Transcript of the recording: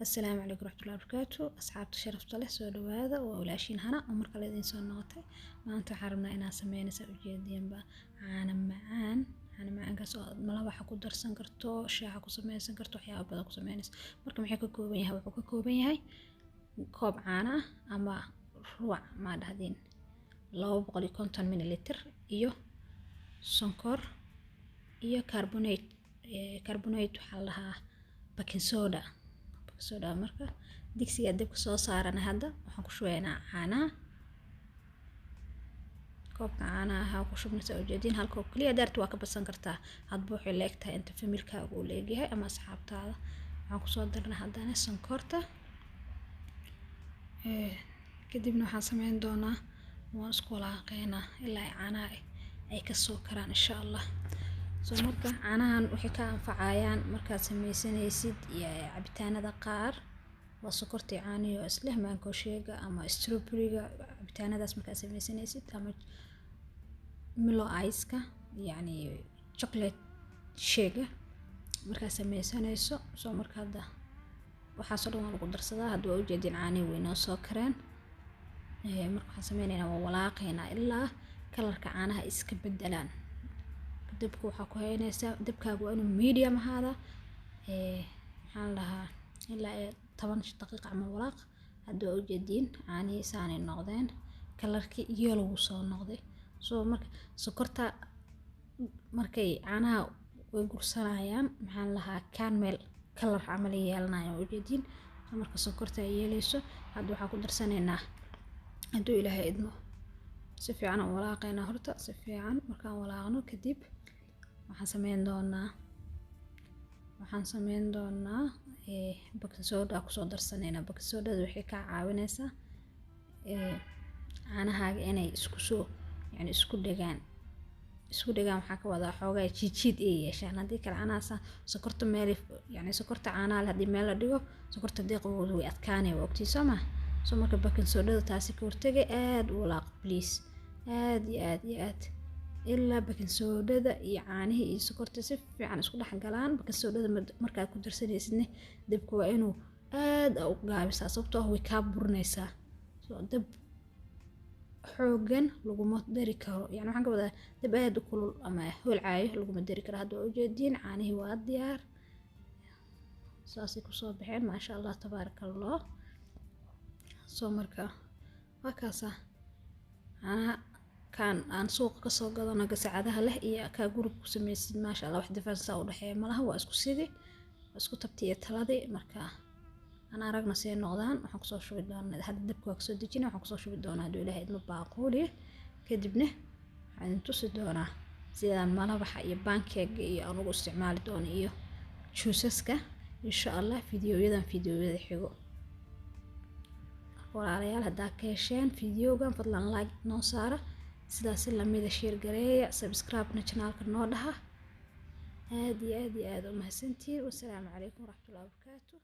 السلام عليكم ورحمة الله وبركاته. أصحاب شرفت له سو دوادا وولاشين هنا عمر كلا دين سو نقطة ما أنت حرمنا إنا سمينا سوجيدين با عنا معان كسو ملا waxa ku darsan karto shaaha ku sameeysan karto waxyaabo badan ku sameeynaysa marka maxay ka kooban yahay wuxuu ka kooban yahay koob caano ah ama ruuc ma dhahdeen 250 ml iyo sonkor iyo carbonate waxa la dhahaa baking soda marka digsiga dabka soo saarana hadda waxaan ku shubaynaa caanaha koobka caanaha ku shubnaysa ujeedin hal koob kaliya daartu waa ka badsan kartaa hadba waxay leegtahay inta familkaaga uu leeyahay ama asxaabtaada waxaan ku soo darnaa haddana sonkorta kadibna waxaan sameyn doonaa waan isku walaaqaynaa ilaa caanaha ay ka soo karaan insha Allah soo marka caanahan waxay ka anfacayaan markaad sameysanaysid cabitaanada qaar waa sokortii caaniyo isla mango shake ama strawberry-ga cabitaanadaas markaad sameysanaysid ama Milo ice-ka yani chocolate shake markaad sameysanayso soo marka hadda waxaa soo dhan lagu darsadaa hadda waa ujeedin caanihi way noo soo kareen marka waxaan sameynaynaa waa walaaqaynaa ilaa kalarka caanaha iska bedelaan dabka waxa ku haynaysaa dabkaagu waa inuu medium ahaada maxaan lahaa ilaa 10 daqiiqo ama walaaq hadda u jeedin caanihi saanay noqdeen kalarkii yellow soo noqday soo marka sokorta markay caanaha way gursanayaan maxaan lahaa caramel kalar camal yeelanayo u jeedin marka sokorta ay yeelayso hadda waxa ku darsanaynaa haduu ilaahay idmo si fiican u walaaqaynaa horta si fiican markaan walaaqno kadib waxaan sameyn doonaa baking soda ku soo darsanaynaa baking soda waxay ka caawinaysaa caanahaaga inay isku dhagaan waxa ka wada xoogaa jiid ay yeeshaan hadii kale caanaha sokorta meel sokorta caanaha hadii meel la dhigo sokorta deeqoodu way adkaanay waqti soo marka baking soda taasi ka hortagay aad u walaaq please aad ilaa baking soda iyo caanihi iyo sokorta si fiican isku dhex galaan baking soda markaa ku darsanaysidna dabku waa inuu aad u gaabisaa sababtoo ah way ka burinaysaa soo dab xoogan laguma dari karo yani waxaan ka wadaa dab aad u kulul ama holcaayo laguma dari karo hadda u jeedin caanihi waa diyaar saasi ku soo baxeen ma sha Allah tabarakallah soo marka waa kaasa caanaha kan aan suuq ka soo gadano gasacadaha leh iyo ka group ku sameeysid ma sha Allah wax difference u dhaxeeyo malaha waa isku sidii isku tabtiye taladi marka ana aragna sii noqdaan waxaan ku soo shubi doonaa hadda dabka waa soo dejinaa waxaan ku soo shubi doonaa haduu ilaahay idmo baaquli kadibna waxaan tusi doonaa sidaan malawaxa iyo pancake iyo aan ugu isticmaali doono iyo juiceska insha Allah fiidiyowyada xigo walaalayaal hadda ka hesheen fiidiyowgan fadlan like noo saara sidaas la mid share gareeya subscribe na channelka noo dhaha aad u mahadsantiin wassalaamu calaykum waraxmatullaahi wabarakaatuh